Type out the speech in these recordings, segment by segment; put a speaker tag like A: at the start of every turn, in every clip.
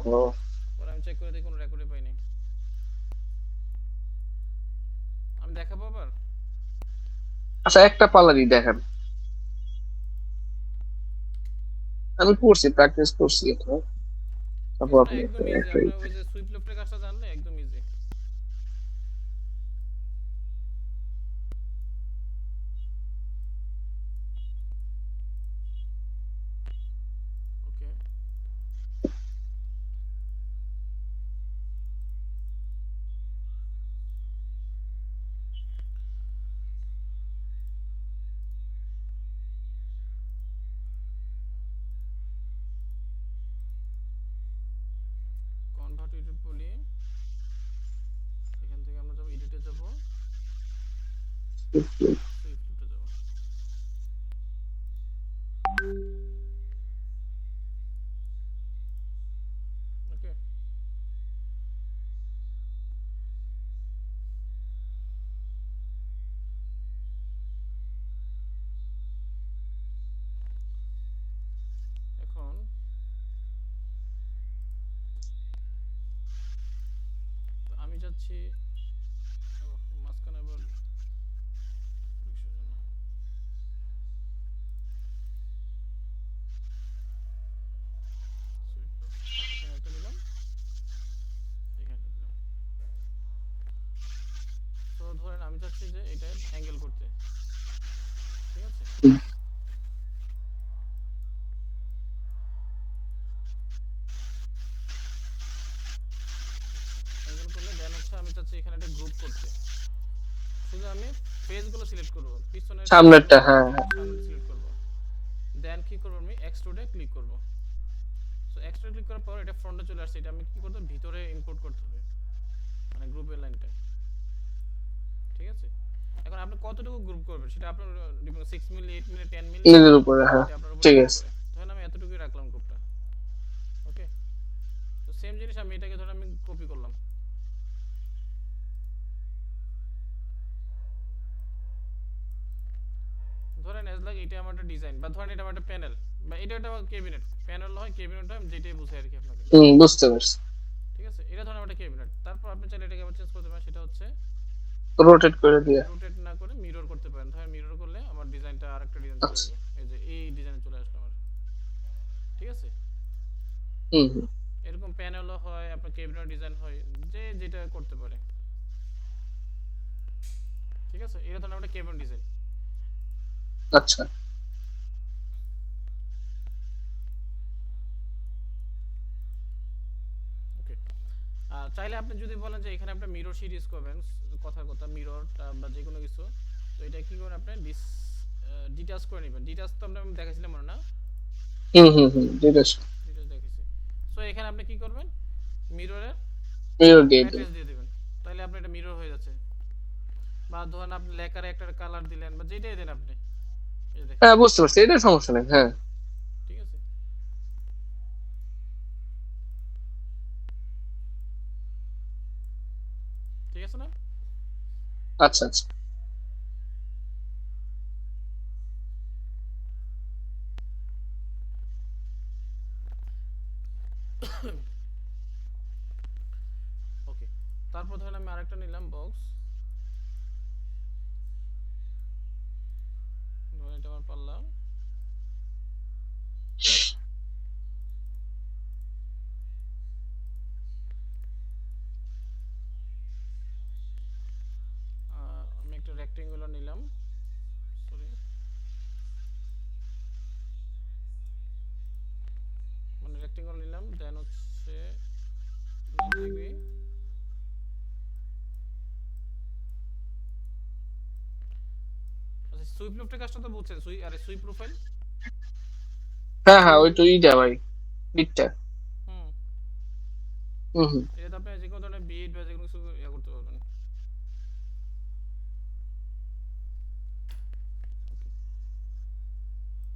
A: ওহো।
B: পরে আমি চেক করে দেখি কোনো রেকর্ডে পাই নাই। আমি দেখাবো আবার।
A: আচ্ছা একটা পালারই দেখেন, আমি করছি, প্র্যাকটিস করছি এটা। তারপর
B: কিছু না,
A: আপনি
B: একদম ইজি।
A: একটা
B: আপনার ওই যে সুইপ লেফটের কাজটা জানলে একদম ইজি। ওকে, কনভার্ট এডিট বলি। এখান থেকে আমরা যাবো এডিটে, যাবো সুইপ লেফটে যাবো। ওকে, এখন আমি যাচ্ছি। মাঝখানে আবার কিসের জন্য? সুইপ লেফট এখানে একটা নিলাম, এখানে একটা দিলাম। তো ধরেন আমি চাচ্ছি যে এটা অ্যাঙ্গেল করতে, ঠিক আছে? অ্যাঙ্গেল করলে দেন হচ্ছে আমি চাচ্ছি এখানে একটা গ্রুপ করতে। শুধু আমি ফেসগুলো সিলেক্ট করব, পিছনের ফেসগুলো,
A: সামনেরটা, হ্যাঁ হ্যাঁ।
B: সামনে সিলেক্ট করব। দেন কি করব, আমি এক্সট্রুডে ক্লিক করব। সো এক্সট্রুডে ক্লিক করার পর এটা ফ্রন্টে চলে আসছে। এটা আমি কি করতে হবে, ভিতরে ইম্পোর্ট করতে হবে, মানে গ্রুপের লাইনটা। ঠিক আছে, এখন আপনি কতটুকু গ্রুপ করবেন সেটা আপনার ডিপেন্ড, 6 মিলি, 8 মিলি, 10 মিলি,
A: নিজের উপরে, হ্যাঁ।
B: এটা আপনার উপর
A: ঠিক
B: ডিপেন্ড
A: আছে।
B: করে। ধরেন আমি এতটুকুই রাখলাম গ্রুপটা। ওকে, তো সেম জিনিস আমি এটাকে ধরেন আমি কপি করলাম। ধরেন এজ লাইক এটা আমার একটা ডিজাইন, বা ধরেন এটা আমার একটা প্যানেল, বা এটা একটা ক্যাবিনেট। প্যানেল হয় ক্যাবিনেট হয়, যেটাই বুঝাই আর কি আপনাকে।
A: বুঝতে পারছি।
B: ঠিক আছে, এটা ধরেন একটা ক্যাবিনেট। তারপর আপনি চাইলে এটাকে আবার চেঞ্জ করতে পারেন, সেটা হচ্ছে
A: রোটেট করে দিয়ে।
B: রোটেট না করে মিরর করতে পারেন। ধরেন মিরর করলে আমার ডিজাইনটা আরেকটা ডিজাইন চলে
A: আচ্ছা।
B: আসবে। এই যে এই ডিজাইনে চলে আসলো আমার। ঠিক আছে,
A: হুম।
B: এরকম প্যানেলও হয়, আপনার ক্যাবিনেট ডিজাইন হয়, যে যেটা করতে পারে। ঠিক আছে, এটা ধরেন একটা ক্যাবিনেট ডিজাইন।
A: আচ্ছা।
B: ওকে, চাইলে আপনি যদি বলেন যে এখানে আপনি মিরর শীট ইউজ করবেন, কথার কথা মিরর বা যে কোনো কিছু, তো এটা কি করবেন, আপনি ডিটাচ করে নেবেন। ডিটাচ তো আমরা দেখাইছিলাম মনে না?
A: ঠিক আছে।
B: ডিটাচ দেখেছি। সো এখানে আপনি কি করবেন, মিররের
A: মিরর দিয়ে দিন।
B: ম্যাট্রিক্স দিয়ে দিবেন। তাহলে আপনি এটা মিরর হয়ে যাচ্ছে। বা ধরেন আপনি লেখার একটা কালার দিলেন, বা যেটাই দেন আপনি, এই যে দেখেন।
A: হ্যাঁ বুঝতে পারছি, এটা সমস্যা নেই, হ্যাঁ।
B: ঠিক আছে, ঠিক আছে না?
A: আচ্ছা আচ্ছা।
B: ওকে, তারপর ধরেন আমি আরেকটা নিলাম বক্স। ধরেন এটা আমার পারলাম। আমি একটা রেক্টেঙ্গুলার নিলাম, সরি, মানে রেক্টেঙ্গল নিলাম। দেন হচ্ছে 90 ডিগ্রি। আচ্ছা, সুইপ লিফটের কাজটা তো বুঝছেন, আরে সুইপ প্রোফাইল।
A: হ্যাঁ হ্যাঁ, ওই তো ইটা ভাই, বিটটা।
B: হুম,
A: হুম।
B: এটাতে আপনি যে কোনো ধরনের বিট বা যে কোনো কিছু ইয়া করতে পারবেন। ওকে,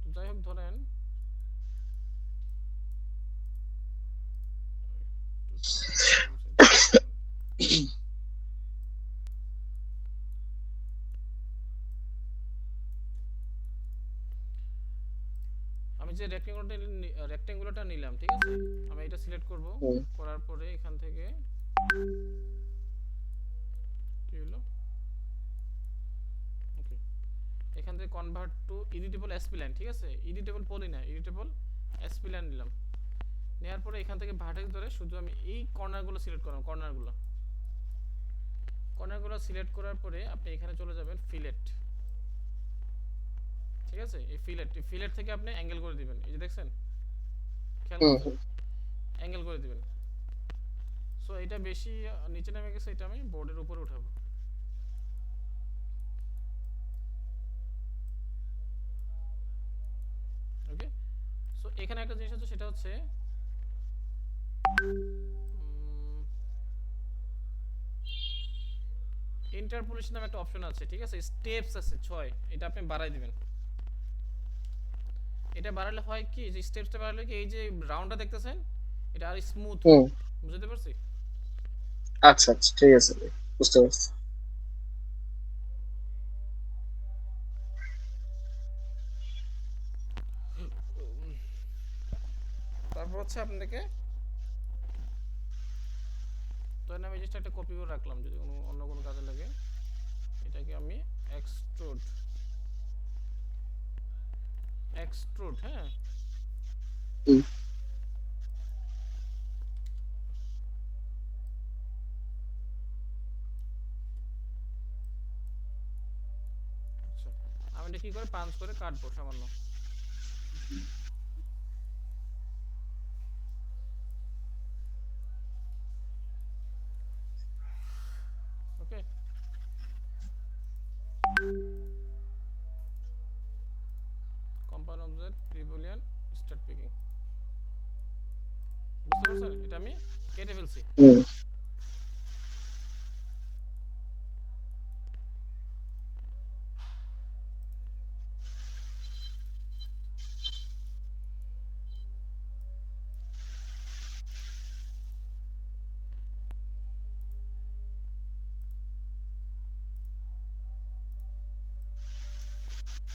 B: তো যাই হোক ধরেন আমি যে রেক্ট্যাঙ্গুলারটা নিলাম, ঠিক আছে, আমি এটা সিলেক্ট করব।
A: হুম
B: করার পরে এখান থেকে কি হলো, ওকে, এখান থেকে কনভার্ট টু এডিটেবল স্প্লাইন, ঠিক আছে, এডিটেবল পলি না, এডিটেবল স্প্লাইন নিলাম। নেওয়ার পরে এখান থেকে ভার্টেক্স ধরে শুধু আমি এই কর্নারগুলো সিলেক্ট করলাম, কর্নারগুলো সিলেক্ট করার পরে আপনি এখানে চলে যাবেন ফিলেট, ঠিক আছে, এই ফিলেট থেকে আপনি অ্যাঙ্গেল করে দিবেন, এই যে দেখছেন, খেয়াল
A: হুম
B: করছেন, অ্যাঙ্গেল করে দিবেন। সো এটা বেশি নিচে নেমে গেছে, এটা আমি বোর্ডের উপরে উঠাবো। ওকে, সো এখানে একটা জিনিস আছে, সেটা হচ্ছে ইন্টারপোলেশন নামে একটা অপশন আছে, ঠিক আছে, স্টেপস আছে 6, এটা আপনি বাড়াই দিবেন। এটা বাড়ালে হয় কি, যে স্টেপসটা বাড়ালে কি, এই যে রাউন্ডটা দেখতেছেন, এটা আর স্মুথ হয়।
A: হুম
B: বুঝতে পারছি?
A: আচ্ছা আচ্ছা, ঠিক আছে ভাই, বুঝতে পারছি।
B: তারপর হচ্ছে আপনাদেরকে, তো আমি জাস্ট একটা কপি করে রাখলাম, যদি কোনো অন্য কোনো কাজে লাগে। এটাকে আমি এক্সট্রুড, হ্যাঁ,
A: হুম
B: আচ্ছা, আমি এটা কি করে পাঞ্চ করে কাটবো সামান্য। ওকে, কম্পাউন্ড অবজেক্ট প্রিবুলিয়ান স্টার্ট পিকিং, বুঝতে পারছেন, এটা আমি কেটে ফেলছি।
A: হুম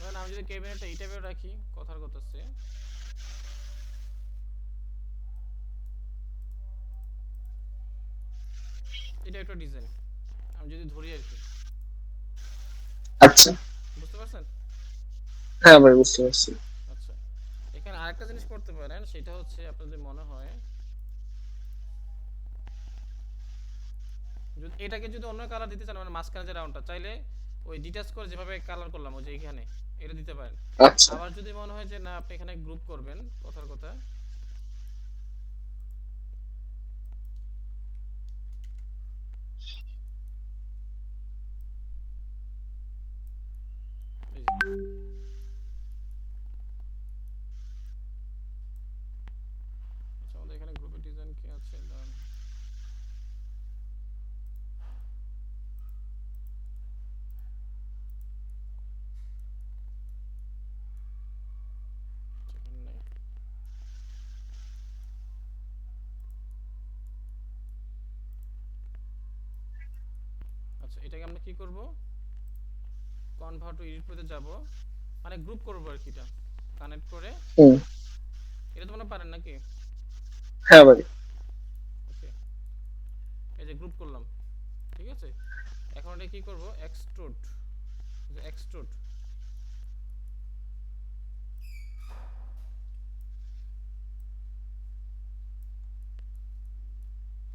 B: এখন আমি যদি ক্যাবিনেটটা এই টাইপের রাখি, কথার কথা হচ্ছে এটা একটা ডিজাইন, আমি যদি ধরি আর কি,
A: আচ্ছা,
B: বুঝতে পারছেন?
A: হ্যাঁ ভাই বুঝতে পারছি।
B: আচ্ছা, এখানে আরেকটা জিনিস করতে পারেন, সেটা হচ্ছে আপনাদের মনে হয় যদি এটাকে যদি অন্য কালার দিতে চান, মানে মাঝখানে যে রাউন্ডটা চাইলে ওই ডিটাচ করে যেভাবে কালার করলাম ওই যে এখানে, এটা দিতে পারেন।
A: আচ্ছা,
B: আবার যদি মনে হয় যে না আপনি এখানে গ্রুপ করবেন, কথার কথা, এই যে, আচ্ছা আমাদের এখানে গ্রুপের ডিজাইন কি আছে, দাঁড়ান, এখানে নাই। আচ্ছা, এটাকে আমরা কি করব, কনভার্ট টু এডিট করতে যাব, মানে গ্রুপ করব আর কি, এটা কানেক্ট করে,
A: হুম
B: এটা তো মনে পারেন নাকি?
A: হ্যাঁ ভাই।
B: ওকে, এই যে গ্রুপ করলাম, ঠিক আছে, এখন এটা কি করব, এক্সট্রুড, এক্সট্রুড,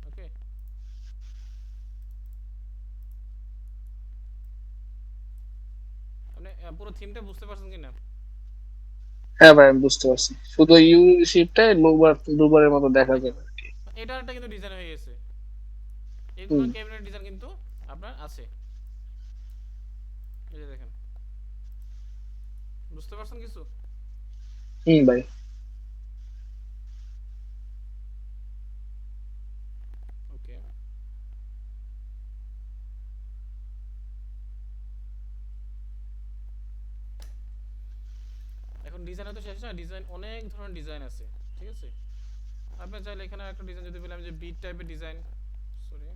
B: ওকে, আপনি পুরো থিমটা বুঝতে পারছেন কিনা?
A: হ্যাঁ ভাই আমি বুঝতে পারছি, শুধু ইউ শিটটাই দুবারের মতো দেখা
B: দেখেন,
A: যাবে আর কি।
B: এটা একটা কিন্তু ডিজাইন হয়ে গেছে, এগুলো
A: হুম
B: ক্যাবিনেট ডিজাইন কিন্তু আপনার আছে, এই যে দেখেন, বুঝতে পারছেন কিছু?
A: হুম ভাই।
B: ওকে, এখন ডিজাইন তো শেষ না, ডিজাইন অনেক ধরনের ডিজাইন আছে, ঠিক আছে, আপনি চাইলে এখানে একটা ডিজাইন যদি বললাম যে বিট টাইপের ডিজাইন, সরি,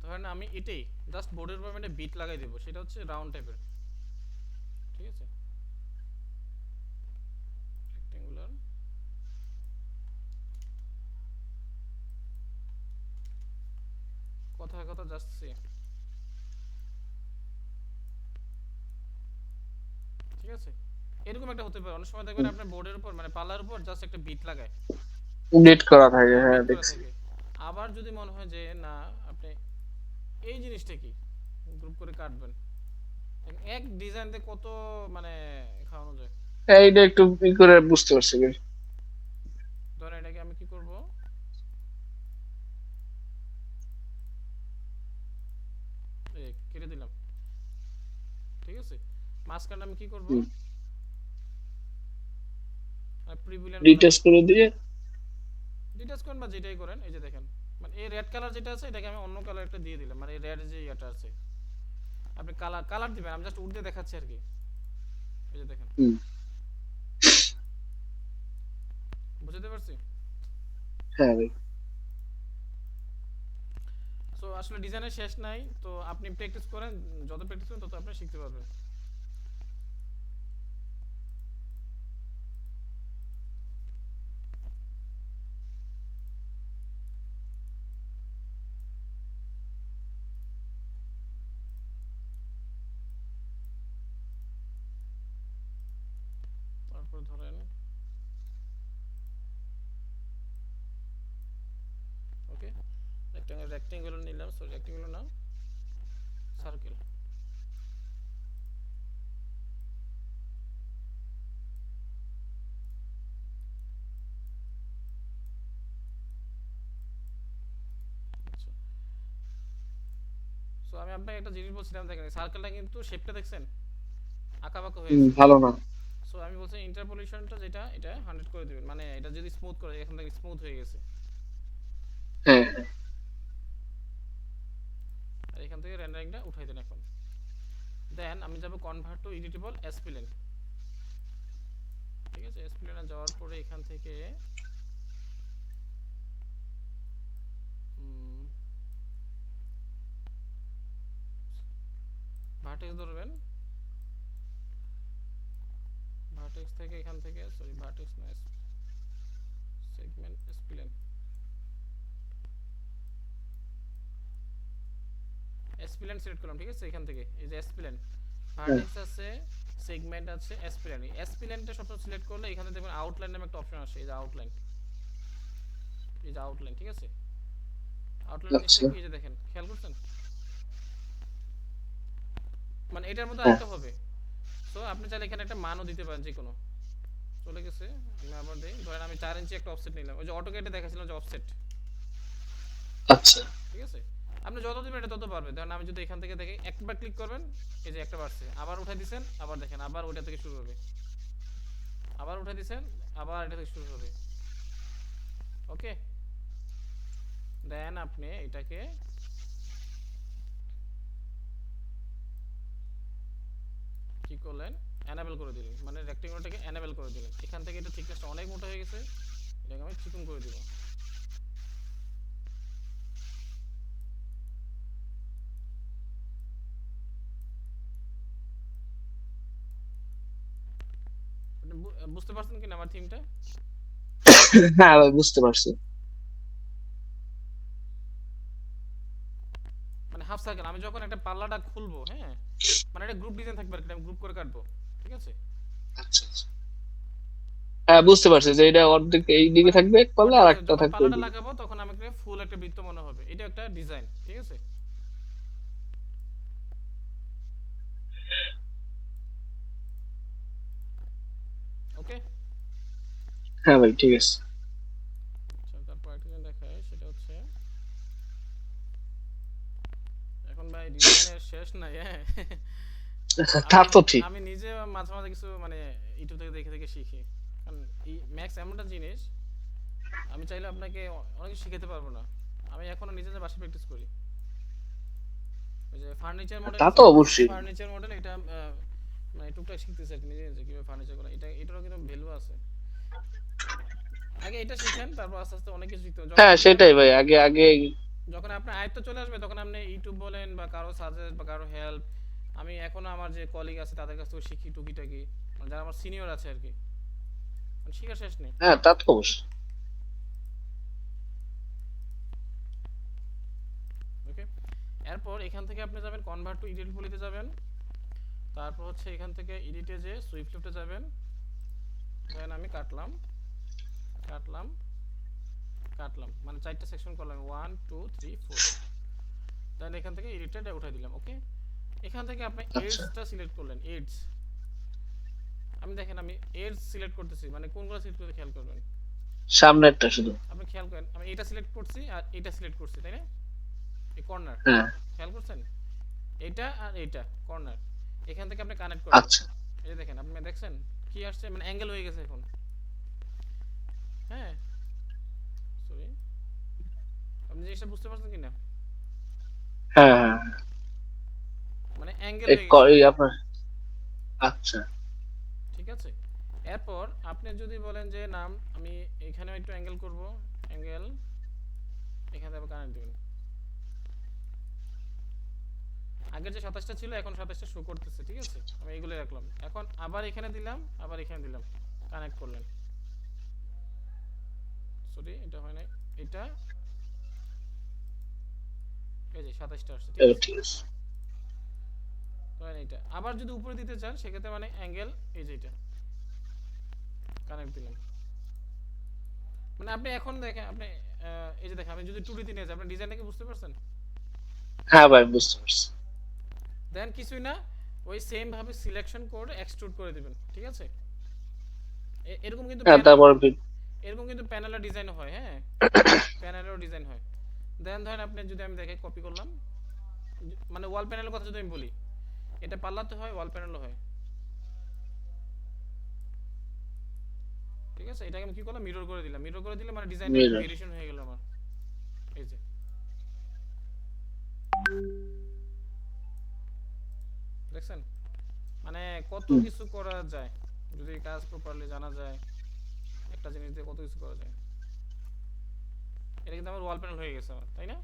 B: ধরেন আমি এটাই জাস্ট বোর্ডের উপর একটা বিট লাগাই দেবো, সেটা হচ্ছে রাউন্ড টাইপের, ঠিক আছে, রেক্টেঙ্গুলার। কথায় কথা জাস্ট সে, ঠিক আছে, এরকম একটা হতে পারে। অনেক সময় দেখবেন আপনার বোর্ডের উপর মানে পাল্লার উপর জাস্ট একটা বিট লাগায়,
A: ডেট করা থাকে,
B: হ্যাঁ,
A: হ্যাঁ
B: বিট করা
A: দেখছি।
B: থাকে। আবার যদি মনে হয় যে না আপনি এই জিনিসটা কি গ্রুপ করে কাটবেন, এক ডিজাইনতে কত মানে খাওয়ানো যায়।
A: এইটা একটু ই করে বুঝতে পারছি ভাই।
B: ধরেন এটাকে আমি কি করব, কেটে দিলাম, ঠিক আছে। মাঝখানে আমি কি করব, প্রিভিলেন বানাবো।
A: ডিটেচ করে দিয়ে।
B: ডিটাচ করেন বা যেটাই করেন, এই যে দেখেন মানে এই রেড কালার যেটা আছে এটাকে আমি অন্য কালার একটা দিয়ে দিলাম, মানে এই রেড যে ইয়েটা আছে আপনি কালার কালার দিবেন, আমি জাস্ট উঠতে দেখাচ্ছি আর কি। এই যে দেখেন,
A: হুম।
B: বুঝতে পারছি।
A: হ্যাঁ ভাই।
B: সো আসলে ডিজাইনের শেষ নাই, তো আপনি প্র্যাকটিস করেন, যত প্র্যাকটিস করেন তত আপনি শিখতে পারবেন। তারপর ধরেন ওকে, রেক্টেঙ্গুলার নিলাম, সরি রেক্টেঙ্গুলার না, সার্কেল। আচ্ছা, সো আমি আপনাকে একটা জিনিস বলছিলাম, দেখেন সার্কেলটা কিন্তু শেপটা দেখছেন আঁকাবাঁকা হয়েছে।
A: ভালো না।
B: সো আমি বলছি ইন্টারপোলেশনটা যেটা এটা 100 করে দিবেন, মানে এটা যদি স্মুথ করে, এখান থেকে স্মুথ হয়ে গেছে,
A: হ্যাঁ।
B: ওকে। আর এখান থেকে রেন্ডারিংটা উঠাই দেন এখন। দেন আমি যাব কনভার্ট টু এডিটেবল এসপ্লেন, ঠিক আছে। এসপ্লেনে যাওয়ার পরে এখান থেকে ভার্টেক্স ধরবেন, ভার্টেক্স থেকে এখান থেকে, সরি ভার্টেক্স না, সেগমেন্ট এসপ্লেন, এসপ্লেন সিলেক্ট করলাম, ঠিক আছে। এখান থেকে এই যে এসপ্লেন,
A: হ্যাঁ।
B: ভার্টেক্স আছে, সেগমেন্ট আছে, এসপ্লেন। এসপ্লেনটা সবসময় সিলেক্ট করলে এখানে দেখবেন আউটলাইন নামে একটা অপশন আসে, এই যে আউটলাইন, এই যে আউটলাইন, ঠিক আছে। আউটলাইনের নিচে
A: আচ্ছা।
B: কি এই যে দেখেন, খেয়াল করছেন, মানে এটার মধ্যে
A: হ্যাঁ।
B: আরেকটা হবে। সো আপনি চাইলে এখানে একটা মানও দিতে পারেন, যে কোনো। চলে গেছে, আমি আবার দিই, ধরেন আমি 4 ইঞ্চি একটা অফসেট নিলাম, ওই যে অটোকেটে দেখাছিলাম যে অফসেট,
A: আচ্ছা।
B: ঠিক আছে। আপনি যত দিবেন এটা তত পারবে। ধরেন আমি যদি এখান থেকে দেখি, একবার ক্লিক করবেন, এই যে একটা বাড়ছে, আবার উঠাই দিবেন, আবার দেখেন আবার ওইটা থেকে শুরু হবে, আবার উঠাই দিবেন, আবার এটা থেকে শুরু হবে, ওকে। দেন আপনি এটাকে কি করলেন, এনেবল করে দিলেন, মানে রেক্টেঙ্গুলারটাকে এনেবল করে দিলেন। এখান থেকে এটা থিকনেসটা অনেক মোটা হয়ে গেছে, এটাকে আমি চিকন করে দিব। আপনি বুঝতে পারছেন কিনা আমার থিমটা?
A: হ্যাঁ ভাই, বুঝতে পারছি।
B: মানে হাফ সার্কেল, আমি যখন একটা পাল্লাটা খুলবো, হ্যাঁ, মানে এটা গ্রুপ ডিজাইন থাকবে আর কি, আমি গ্রুপ করে কাটবো, ঠিক আছে।
A: আচ্ছা আচ্ছা। হ্যাঁ বুঝতে পারছি যে এটা অর্ধেক এই দিকে
B: মানে
A: থাকবে এক পাল্লা, আর একটা
B: যখন
A: থাকবে
B: পাল্লাটা
A: ওইদিকে।
B: লাগাবো তখন আমাকে ফুল একটা বৃত্ত মনে হবে, এটা একটা ডিজাইন, ঠিক আছে। ওকে।
A: হ্যাঁ ভাই, ঠিক আছে।
B: আচ্ছা, তারপর একটা জিনিস দেখায়, সেটা হচ্ছে এখন ভাই ডিজাইনের শেষ নাই, হ্যাঁ।
A: তা
B: আমি
A: তো ঠিক।
B: আমি নিজে মাঝে মাঝে কিছু মানে ইউটিউব থেকে দেখে দেখে শিখি, কারণ এই ম্যাক্স এমনটা জিনিস, আমি চাইলে আপনাকে অনেক কিছু শিখাতে পারবো না। আমি এখনো নিজে নিজে বাসায় প্র্যাকটিস করি। ওই যে ফার্নিচার মডেল
A: তা
B: আছে
A: তো
B: না,
A: অবশ্যই।
B: ফার্নিচার মডেল, এটা মানে টুকটাক শিখতেছি আর কি, নিজে নিজে কিভাবে ফার্নিচার করা, এটা এটারও কিন্তু ভ্যালু আছে। আগে এটা শিখেন, তারপর আস্তে আস্তে অনেক কিছু শিখতে হবে, যখন
A: হ্যাঁ
B: দেখবেন
A: সেটাই ভাই, আগে আগে
B: যখন আপনার আয়ত্ত চলে আসবে তখন আপনি ইউটিউব বলেন বা কারো সাজেস্ট বা কারো হেল্প, আমি এখনো আমার যে কলিগ আছে তাদের কাছ থেকে শিখি টুকিটাকি, মানে যারা আমার সিনিয়র আছে আর কি, মানে শিখার শেষ নেই।
A: হ্যাঁ, তা তো অবশ্যই।
B: ওকে, এরপর এখান থেকে আপনি যাবেন কনভার্ট টু এডিট পলিতে যাবেন, তারপর হচ্ছে এখান থেকে এডিটে যে সুইফট লিফটে যাবেন, দেন আমি কাটলাম কাটলাম কাটলাম, মানে 4টা সেকশন করলাম, 1 2 3 4, দেন এখান থেকে এডিটেড উঠাই দিলাম। ওকে, এখান থেকে আপনি
A: আচ্ছা,
B: এডসটা সিলেক্ট করলেন, এডস, আমি দেখেন আমি এডস সিলেক্ট করতেছি, মানে কোনগুলো সিলেক্ট করতে খেয়াল করবেন,
A: সামনেরটা শুধু।
B: আপনি খেয়াল করেন আমি এটা সিলেক্ট করছি আর এটা সিলেক্ট করছি, তাই না? এই কর্নার
A: হ্যাঁ।
B: খেয়াল করছেন, এটা আর এইটা কর্নার, এখান থেকে আপনি কানেক্ট করবেন।
A: আচ্ছা।
B: এই যে দেখেন, আপনি দেখছেন কি আসছে, মানে অ্যাঙ্গেল হয়ে গেছে এখন। হ্যাঁ, সরি, আপনি জিনিসটা বুঝতে পারছেন কি না,
A: হ্যাঁ, হ্যাঁ,
B: মানে অ্যাঙ্গেল
A: এই
B: হয়ে গেছে এখন।
A: আপনার। আচ্ছা।
B: ঠিক আছে, এরপর আপনি যদি বলেন যে নাম আমি এখানেও একটু অ্যাঙ্গেল করব, অ্যাঙ্গেল এখানে আবার কানেক্ট দিবেন, আগের যে 27টা ছিল এখন 27টা শো করতেছে, ঠিক আছে, আমি এইগুলো রাখলাম, এখন আবার এখানে দিলাম, আবার এখানে দিলাম, কানেক্ট করলেন, সরি এটা হয় নাই, এটা এই যে 27টা আসছে, ঠিক
A: এবার
B: আছে,
A: ঠিক আছে।
B: ধরেন এটা আবার যদি উপরে দিতে চান সেক্ষেত্রে মানে অ্যাঙ্গেল এই যে এটা কানেক্ট দিলাম, মানে আপনি এখন দেখেন আপনি এই যে দেখেন আমি যদি 2D তে নিয়ে যাই, আপনি ডিজাইনটা কি বুঝতে পারছেন?
A: হ্যাঁ ভাই, বুঝতে পারছি।
B: দেন কিছুই না, ওই সেম ভাবে সিলেকশন করে এক্সট্রুড করে দিবেন, ঠিক আছে, এরকম কিন্তু
A: হ্যাঁ,
B: প্যানেল,
A: তারপর
B: এরকম কিন্তু প্যানেলের ডিজাইন হয়, হ্যাঁ প্যানেলেরও ডিজাইন হয়। দেন ধরেন আপনি যদি আমি দেখে কপি করলাম, মানে ওয়াল প্যানেলের কথা যদি আমি বলি, এটা পাল্লাতে হয়, ওয়াল প্যানেলও হয়, ঠিক আছে, এটাকে আমি কি করলাম মিরর করে দিলাম, মিরর করে দিলে মানে ডিজাইনটা একটু
A: মিরর।
B: ভেরিয়েশন হয়ে গেল আমার, এই যে দেখছেন, মানে কত কিছু করা যায় যদি কাজ প্রপারলি জানা যায়, একটা জিনিস দিয়ে কত কিছু করা যায়। এটা কিন্তু আমার ওয়াল প্যানেল হয়ে গেছে আমার, তাই না?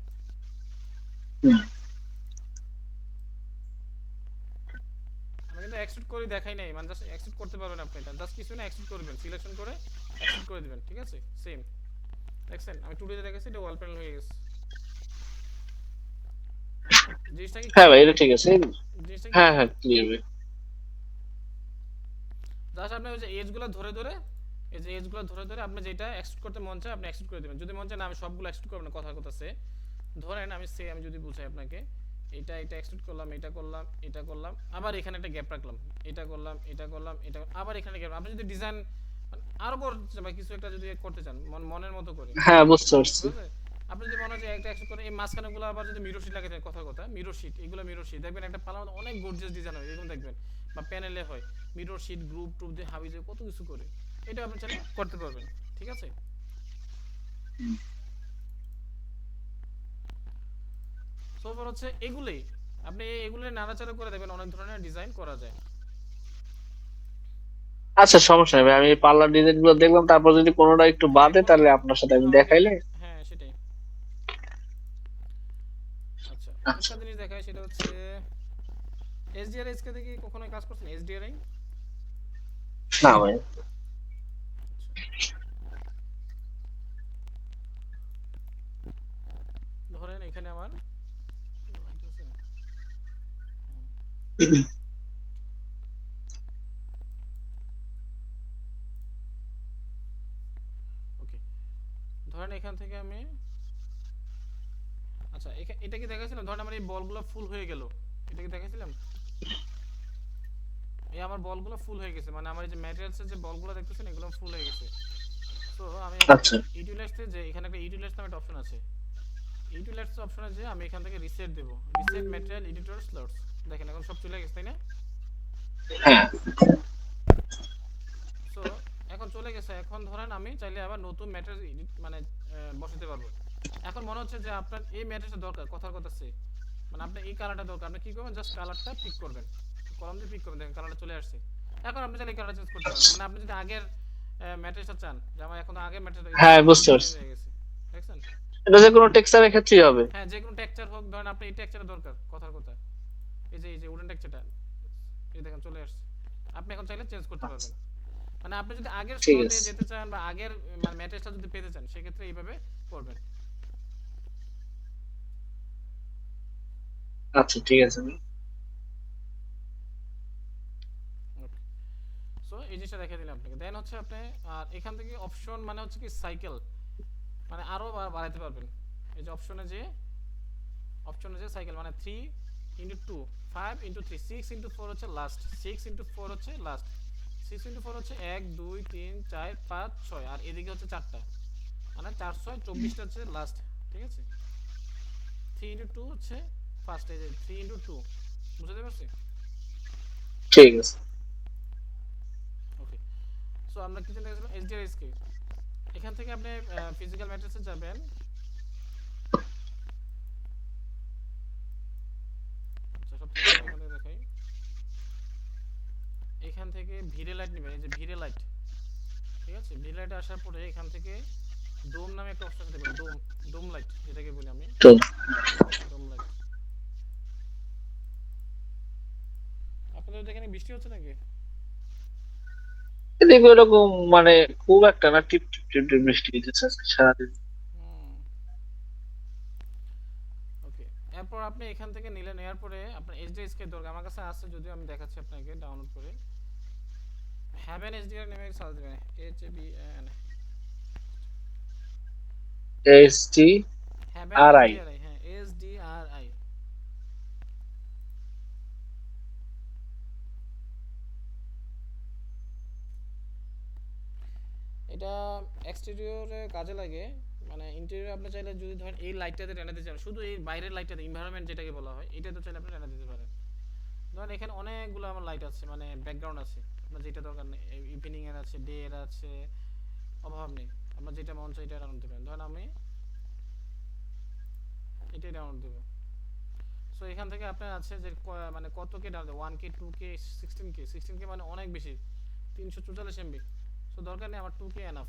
B: আমি কিন্তু এক্সট্রুড করে দেখাই নাই, মানে জাস্ট এক্সট্রুড করতে পারবেন আপনি, এটা জাস্ট কিছু না, এক্সট্রুড করবেন, সিলেকশন করে এক্সট্রুড করে দিবেন, ঠিক আছে, সেম দেখছেন আমি 2D তে দেখাচ্ছি, এটা ওয়াল প্যানেল হয়ে গেছে, জিনিসটা কি
A: হ্যাঁ ভাই,
B: ক্লিয়ার?
A: এটা ঠিক আছে।
B: জিনিসটা কি
A: হ্যাঁ,
B: ক্লিয়ার?
A: হ্যাঁ, ক্লিয়ার ভাই।
B: জাস্ট আপনি ওই যে এজগুলো ধরে ধরে, এই যে এজগুলো ধরে ধরে আপনি যেটা এক্সট্রুড করতে মন চায় আপনি এক্সট্রুড করে দিবেন, যদি মন চায় না আমি সবগুলো এক্সট্রুড করব না, কথার কথা সে ধরেন আমি সে আমি যদি বুঝাই আপনাকে, এটা এটা এক্সট্রুড করলাম, এটা করলাম, এটা করলাম, আবার এখানে একটা গ্যাপ রাখলাম, এটা করলাম, এটা করলাম, এটা আবার এখানে গ্যাপ, আপনি যদি ডিজাইন আরো করতে বা কিছু একটা যদি করতে চান মনের মতো করে,
A: হ্যাঁ, বুঝতে পারছি।
B: বুঝলে, আপনি যদি মনে হয় যে একটা এক্সট্রুড করে এই মাঝখানে গুলো আবার যদি মিরর শিট লাগাতে চান, কথার কথা মিরর শিট, এগুলো মিরর শিট দেখবেন একটা পালার মধ্যে অনেক গর্জিয়াস ডিজাইন হয় এরকম দেখবেন, বা প্যানেলে হয় মিরর শিট, গ্রুপ টুপ দিয়ে হাবি দিয়ে কত কিছু করে, এটা আপনি চাইলে করতে পারবেন, ঠিক আছে। সোফার হচ্ছে এগুলোই, আপনি এগুলো নাড়াচাড়া করে দেখবেন অনেক ধরনের ডিজাইন করা যায়।
A: আচ্ছা, সমস্যা নেই ভাই, আমি পার্লার ডিজাইন গুলো দেখলাম, তারপর যদি কোনোটা একটু
B: হ্যাঁ
A: বাদে
B: কোনো,
A: তাহলে আপনার সাথে আমি
B: আমাকে,
A: দেখাইলে।
B: হ্যাঁ সেটাই। আচ্ছা,
A: আচ্ছা।
B: একটা জিনিস দেখায় সেটা হচ্ছে এসডিআর এসকে দেখি কখনো কাজ করছেন এসডিআরআই?
A: না ভাই।
B: ধরেন এখানে আমার ওকে, ধরেন এখান থেকে আমি, আচ্ছা এটা কি দেখাইছিলাম, ধরেন আমার এই বলগুলো ফুল হয়ে গেল, এটা কি দেখাইছিলাম? এই আমার বলগুলো ফুল হয়ে গেছে, মানে আমার এই যে ম্যাটেরিয়ালসের যে বলগুলো দেখতেছেন এগুলো ফুল হয়ে গেছে। সো আমি এখন
A: আচ্ছা।
B: ইউটিলাইজতে যে এখানে একটা ইউটিলাইজ নামে একটা অপশন আছে, ইউটিলাইজ অপশনে যে আমি এখান থেকে রিসেট দেব, রিসেট ম্যাটেরিয়াল এডিটর স্লটস, দেখেন এখন সব চলে গেছে, তাই না?
A: হ্যাঁ।
B: সো এখন চলে গেছে, এখন ধরেন আমি চাইলে আবার নতুন ম্যাটেরিয়াল মানে বসাতে পারবো। এখন মনে হচ্ছে যে আপনার এই ম্যাটেরিয়ালটা দরকার, কথার কথা সে মানে আপনার এই কালারটা দরকার, আপনি কি করবেন জাস্ট কালারটা পিক করবেন, কলম দিয়ে পিক করবেন, দেখেন কালারটা চলে আসছে। এখন আপনি চাইলে কালার চেঞ্জ করতে পারবেন, মানে আপনি যদি আগের ম্যাট্রিক্সটা চান যে আমার এখন আগের ম্যাট্রিক্সটা,
A: হ্যাঁ,
B: দেখেন
A: বুঝতে
B: কালারটা চেঞ্জ
A: পারছি।
B: হয়ে গেছে, দেখছেন?
A: এটা যে কোনো টেক্সচারের ক্ষেত্রেই হবে।
B: হ্যাঁ, যে কোনো টেক্সচার হোক, ধরেন আপনি এই টেক্সচারের দরকার, কথার কথা, এই যে উডেন টেক্সচারটা, এই দেখেন চলে আসছে। আপনি এখন চাইলে চেঞ্জ করতে
A: আচ্ছা,
B: পারবেন। মানে আপনি যদি আগের
A: ঠিক
B: স্লটে
A: আছে।
B: যেতে চান বা আগের মানে ম্যাট্রেসটা যদি পেতে চান, সেক্ষেত্রে এইভাবে করবেন।
A: আচ্ছা, ঠিক আছে ভাই।
B: ওকে, সো এই জিনিসটা দেখিয়ে দিলাম আপনাকে। দেন হচ্ছে আপনি আর এখান থেকে অপশন মানে হচ্ছে কি সাইকেল, মানে আরো বাড়াইতে পারবেন। এই যে অপশনে যে সাইকেল মানে 3 × 2, 5 × 3, 6 × 4 হচ্ছে লাস্ট, 6 × 4 হচ্ছে লাস্ট, 6 × 4 হচ্ছে 1 2 3 4 5 6, আর এদিকে হচ্ছে 4টা, মানে 4 6 24টা হচ্ছে লাস্ট। ঠিক আছে, 3 × 2 হচ্ছে ফার্স্ট, এই যে 3 × 2, বুঝতে পারছি?
A: ঠিক আছে।
B: ওকে, সো আমরা কি চিন্তা করেছিলাম, এইচডিআরএসকে এখান থেকে আপনি ফিজিক্যাল ম্যাট্রিক্সে যাবেন। আচ্ছা, সবচেয়ে প্রথমে এখান থেকে দেখাই, এখান থেকে ভিরে লাইট নেবেন, এই যে ভিরে লাইট। ঠিক আছে, ভিরে লাইটে আসার পরে এখান থেকে ডোম নামে একটা অপশন দেবেন, ডোম, ডোম লাইট যেটাকে বলি আমি,
A: তো
B: ডোম লাইট। আপনাদের ওইখানে বৃষ্টি হচ্ছে নাকি?
A: এদিকে এরকম মানে খুব একটা না, টিপ টিপ টিপ টিপ বৃষ্টি হইতেছে আজকে সারাদিন।
B: হুম, ওকে। এরপর আপনি এখান থেকে নিলেন, নেওয়ার পরে আপনার এইচডিএসকে দরকার, আমার কাছে আছে, যদিও আমি দেখাচ্ছি আপনাকে ডাউনলোড করে। হ্যাভেন এইচডিআর নেমে সার্চ দেবেন, HAVN,
A: ST
B: haven
A: R I.
B: HDRI, হ্যাঁ SDRI। এটা এক্সটেরিয়রে কাজে লাগে, মানে ইন্টেরিয়র আপনি চাইলে যদি ধরেন এই লাইটটাতে টেনে দিতে চান, শুধু এই বাইরের লাইটটাতে, এনভায়রনমেন্ট যেটাকে বলা হয়, এটাতে চাইলে আপনি টেনে দিতে পারেন। ধরেন এখানে অনেকগুলো আমার লাইট আছে, মানে ব্যাকগ্রাউন্ড আছে, আপনার যেটা দরকার নেই, ইভিনিং এর আছে, ডে এর আছে, অভাব নেই। আপনার যেটা মন চাই এটা ডাউনলোড দেবেন। ধরেন আমি এটাই ডাউনলোড দেবো। সো এখান থেকে আপনার আছে যে মানে কত কে download, 1K 2K 16K, 16K মানে অনেক বেশি, 344 MB। সো দরকার নেই, আমার 2K এনাফ।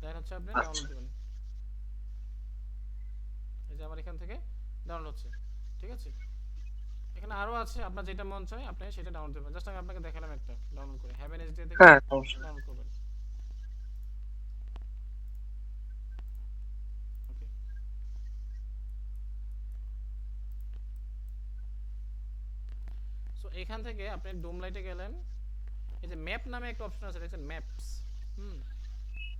B: দেন হচ্ছে আপনি
A: আচ্ছা,
B: ডাউনলোড দেবেন, এই যে আমার এখান থেকে ডাউনলোড হচ্ছে। ঠিক আছে, এখানে আরো আছে, আপনার যেটা মন চায় আপনি সেটা ডাউনলোড দেবেন। জাস্ট আমি আপনাকে দেখালাম একটা ডাউনলোড করে, হ্যাভেন এইচডি থেকে
A: হ্যাঁ, সমস্যা নেই।
B: ডাউনলোড করবেন। ওকে, সো এখান থেকে আপনি ডোম লাইটে গেলেন, এই যে ম্যাপ নামে একটা অপশন আছে, দেখছেন ম্যাপস, হুম,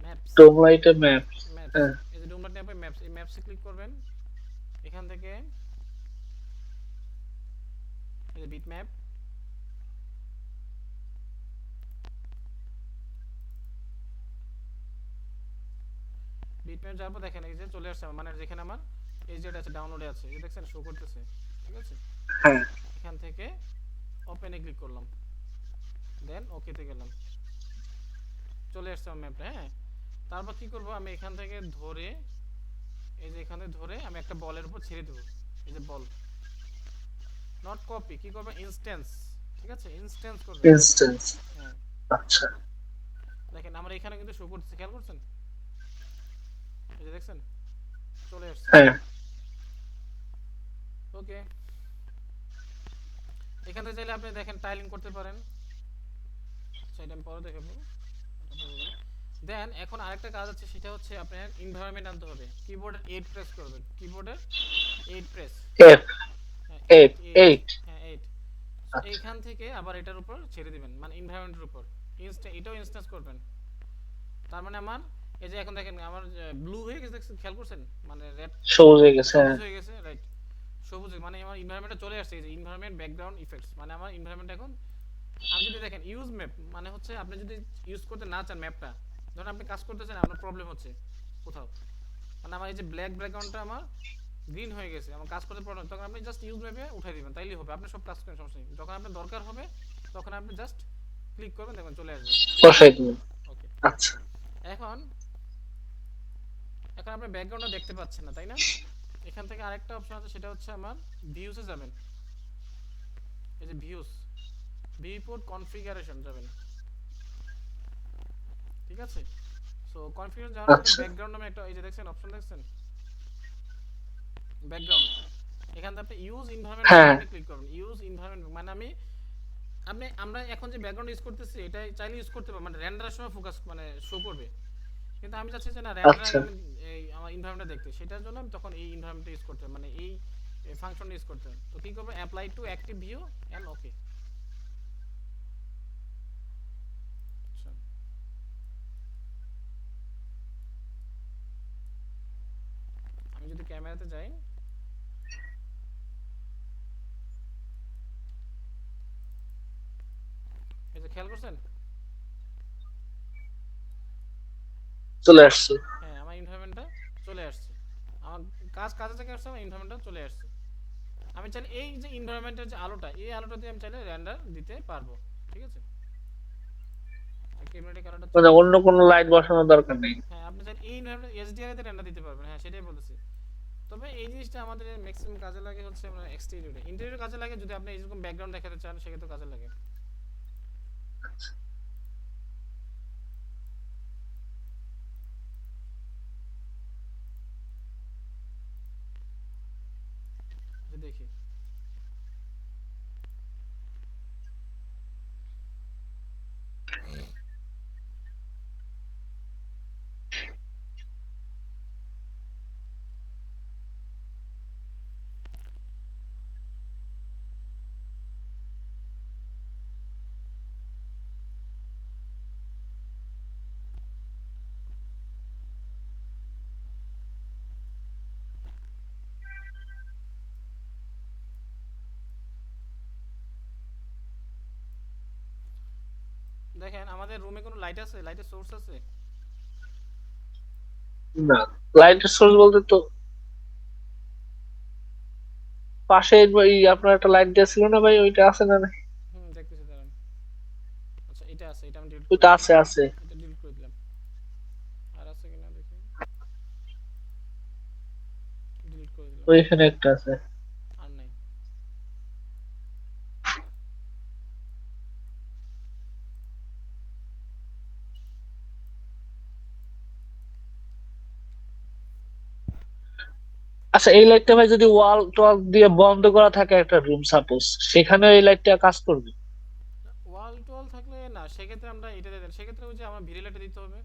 B: ম্যাপস,
A: ডোম লাইটের ম্যাপ।
B: ম্যাপস,
A: হ্যাঁ,
B: এই যে ডোম লাইট নামে ম্যাপস, এই ম্যাপসে ক্লিক করবেন। এখান থেকে এই যে বিট ম্যাপ, বিট ম্যাপ যাওয়ার পর দেখেন এই যে চলে আসছে মানে যেখানে আমার এই যেটা আছে ডাউনলোডে আছে, এই যে দেখছেন শো করতেছে। ঠিক আছে,
A: হ্যাঁ।
B: এখান থেকে ওপেনে ক্লিক করলাম, দেন ওকেতে গেলাম, চলে আসছে আমার ম্যাপটা। হ্যাঁ, তারপর কি করব, আমি এখান থেকে ধরে, এই যে এখানে ধরে আমি একটা বলের উপর ছেড়ে দেবো, এই যে বল, নট কপি, কি করবেন ইনস্ট্যান্স। ঠিক আছে, ইনস্ট্যান্স করবেন।
A: ইনস্ট্যান্স।
B: হ্যাঁ,
A: আচ্ছা।
B: দেখেন আমার এখানে কিন্তু শো করতেছে, খেয়াল করছেন, এই যে দেখছেন চলে আসছে।
A: হ্যাঁ,
B: ওকে, এখান থেকে চাইলে আপনি দেখেন টাইলিং করতে পারেন, সেটা আমি পরে দেখাবো। দেন এখন আরেকটা কাজ আছে, সেটা হচ্ছে আপনার এনভায়রনমেন্ট আনতে হবে, কিবোর্ডের 8 প্রেস করবেন, কিবোর্ডের 8 প্রেস,
A: এফ।
B: হ্যাঁ
A: এইট
B: 8 8,
A: এইট।
B: হ্যাঁ 8। সো
A: আচ্ছা,
B: এইখান থেকে আবার এটার উপর ছেড়ে দিবেন, মানে এনভায়রনমেন্টের উপর এটাও ইনস্ট্যান্স করবেন। তার মানে আমার এই যে এখন দেখেন আমার ব্লু হয়ে গেছে, দেখছেন খেয়াল করছেন, মানে রেড,
A: সবুজ হয়ে গেছে, হ্যাঁ।
B: সবুজ হয়ে গেছে, রাইট, সবুজ মানে আমার এনভায়রনমেন্টে চলে আসছে, এই যে এনভায়রনমেন্ট ব্যাকগ্রাউন্ড ইফেক্টস, মানে আমার এনভায়রনমেন্ট এখন। আমি যদি দেখেন ইউজ ম্যাপ, মানে হচ্ছে আপনি যদি ইউজ করতে না চান ম্যাপটা, ধরুন আপনি কাজ করতেছেন আপনার প্রবলেম হচ্ছে কোথাও, মানে আমার এই যে ব্ল্যাক ব্যাকগ্রাউন্ডটা আমার গ্রিন হয়ে গেছে, আমার কাজ করতে প্রবলেম, তখন আপনি জাস্ট ইউজ ম্যাপে উঠাই দিবেন, তাইলেই হবে, আপনি সব কাজ করেন, সমস্যা নেই। যখন আপনার দরকার হবে তখন আপনি জাস্ট ক্লিক করবেন, দেখবেন চলে আসবে। ঠিক আছে,
A: বসাই দিবেন।
B: ওকে।
A: আচ্ছা।
B: এখন এখন আপনি ব্যাকগ্রাউন্ডটা দেখতে পাচ্ছেন না, তাই না? এখান থেকে আরেকটা অপশন আছে, সেটা হচ্ছে আমার ভিউসে যাবেন, এই যে ভিউস, ভিউপোর্ট কনফিগারেশন যাবেন। ঠিক আছে, সো কনফিগারেশন যাওয়ার পরে
A: আচ্ছা,
B: ব্যাকগ্রাউন্ড নামে একটা, এই যে দেখছেন অপশন দেখছেন, ব্যাকগ্রাউন্ড, এখান থেকে আপনি ইউজ এনভায়রনমেন্ট
A: হ্যাঁ
B: ব্যাকগ্রাউন্ডে ক্লিক করবেন। ইউজ এনভায়রনমেন্ট মানে আমরা এখন যে ব্যাকগ্রাউন্ড ইউজ করতেছি এটা চাইলে ইউজ করতে পারবো, মানে রেন্ডারের সময় ফোকাস মানে শো করবে, কিন্তু আমি চাচ্ছি যে না রেন্ডার
A: আচ্ছা।
B: আগে আমি এই আমার এনভায়রনমেন্টটা দেখতে, সেটার জন্য আমি তখন এই এনভায়রনমেন্টটা ইউজ করতে হবে, মানে এই ফাংশন ইউজ করতে হবে। তো কি করবো, apply to active view and okay. আচ্ছা আমি যদি ক্যামেরাতে যাই, এই যে খেয়াল করছেন,
A: চলে আসছে।
B: হ্যাঁ আমার এনভায়রনমেন্টটা চলে আসছে, আমার কাজে থেকে আসছে, আমার এনভায়রনমেন্টটা চলে আসছে। আমি চাইলে এই যে এনভায়রনমেন্টের যে আলোটা, এই আলোটা দিয়ে আমি চাইলে রেন্ডার দিতে পারবো, ঠিক আছে। ক্যামেরাটি কালারটা
A: মানে
B: চেঞ্জ,
A: অন্য কোনো লাইট বসানোর দরকার নেই।
B: হ্যাঁ আপনি চাইলে এই এনভায়রনমেন্ট এইচডিআর তে রেন্ডার দিতে পারবেন, হ্যাঁ সেটাই বলতেছি। তবে এই জিনিসটা আমাদের ম্যাক্সিমাম কাজে লাগে হচ্ছে আমরা এক্সটেরিয়রে, ইন্টেরিয়র কাজে লাগে যদি আপনি এরকম ব্যাকগ্রাউন্ড দেখাতে চান সেক্ষেত্রে কাজে লাগে। যে দেখি দেখেন আমাদের রুমে কোনো লাইট আছে, লাইটের সোর্স আছে?
A: না, লাইটের সোর্স বলতে তো পাশে এই আপনার একটা লাইট দেওয়া ছিল না ভাই, ওইটা আছে না? নাই?
B: হুম দেখতেছি দাঁড়ান। আচ্ছা এটা আছে, এটা আমি ডিলিট করে
A: ওইটা
B: দিলাম,
A: আছে আছে।
B: এটা ডিলিট করে দিলাম। আর আছে কিনা দেখি, ডিলিট করে দিলাম,
A: ওইখানে একটা আছে।
B: আর নাই।
A: আচ্ছা, এই লাইটটা ভাই যদি ওয়াল টোয়াল দিয়ে বন্ধ করা থাকে একটা রুম সাপোজ, সেখানে এই লাইটটা কাজ করবে?
B: ওয়াল টোয়াল থাকলে না, সেক্ষেত্রে আমরা এটা দিয়ে দেন, সেক্ষেত্রে ওই যে আমার ভিডিও দিতে হবে।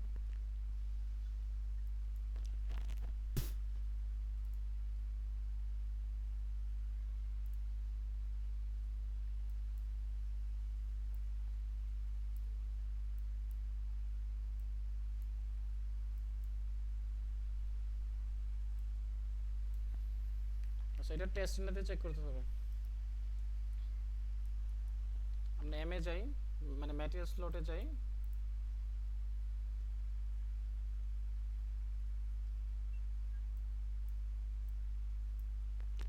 B: আচ্ছা এটা টেস্ট নাতে চেক করতে হবে। আমরা এমএ যাই, মানে ম্যাটেরিয়াল স্লটে যাই,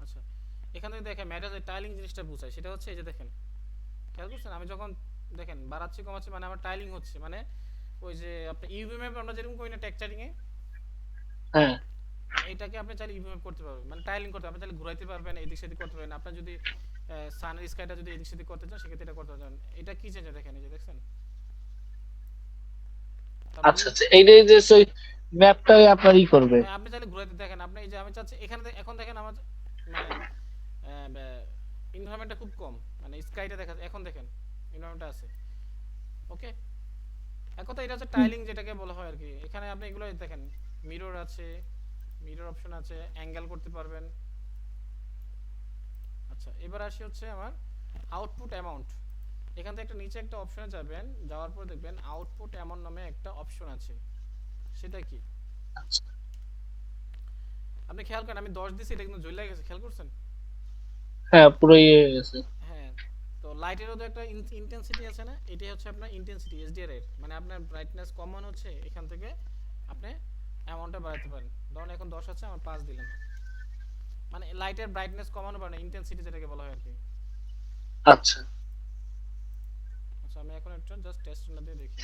B: আচ্ছা এখান থেকে দেখেন ম্যাটেরিয়াল টাইলিং জিনিসটা বোঝায়, সেটা হচ্ছে এই যে দেখেন, খেয়াল করছেন আমি যখন দেখেন বাড়াচ্ছি কমাচ্ছি মানে আমার টাইলিং হচ্ছে, মানে ওই যে আপনি ইউভি ম্যাপ আমরা যেরকম করি না টেক্সচারিং এ,
A: হ্যাঁ।
B: মানে এটাকে আপনি চাইলে ইউভি ম্যাপ করতে পারবেন, মানে টাইলিং করতে আপনি চাইলে ঘুরাইতে পারবেন, এদিক সেদিক করতে পারবেন। আপনার যদি সানের স্কাইটা যদি এদিক সেদিক করতে চান সেক্ষেত্রে এটা করতে পারবেন। এটা কি চেঞ্জ দেখেন, এই যে দেখছেন, তারপর
A: আচ্ছা আচ্ছা, এইটাই যে ওই ম্যাপটাই আপনার ই করবে।
B: হ্যাঁ আপনি চাইলে ঘুরাইতে দেখেন, আপনি এই যে আমি চাচ্ছি এখানে এখন দেখেন আমার মানে এনভায়রনমেন্টটা খুব কম, মানে স্কাইটা দেখা এখন দেখেন এনভায়রনমেন্টটা আছে, ওকে। এক কথা এটা হচ্ছে
A: হুম।
B: টাইলিং যেটাকে বলা হয় আর কি। এখানে আপনি এগুলো দেখেন, মিরর আছে, মিরর অপশন আছে, অ্যাঙ্গেল করতে পারবেন। আচ্ছা এবার আসি হচ্ছে আমার আউটপুট অ্যামাউন্ট। এখান থেকে একটা নিচে একটা অপশনে যাবেন, যাওয়ার পর দেখবেন আউটপুট অ্যামাউন্ট নামে একটা অপশন আছে, সেটা কি আপনি খেয়াল করেন, আমি 10 দিছি এটা কিন্তু জ্বলে গেছে, খেয়াল করছেন?
A: হ্যাঁ, পুরো ইয়ে হয়ে গেছে।
B: হ্যাঁ, তো লাইটেরও তো একটা ইন্টেন্সিটি আছে না, এটাই হচ্ছে আপনার ইন্টেন্সিটি এসডিআর এর, মানে আপনার ব্রাইটনেস কমান হচ্ছে, এখান থেকে আপনি অ্যামাউন্টটা বাড়াতে পারেন। ধরুন এখন 10 আছে, আমার 5 দিলাম, মানে লাইটের ব্রাইটনেস কমানো পারে না, ইন্টেন্সিটি যেটাকে বলা হয় আর কি।
A: আচ্ছা।
B: আচ্ছা আমি এখন একটা জাস্ট টেস্ট না দিয়ে দেখি।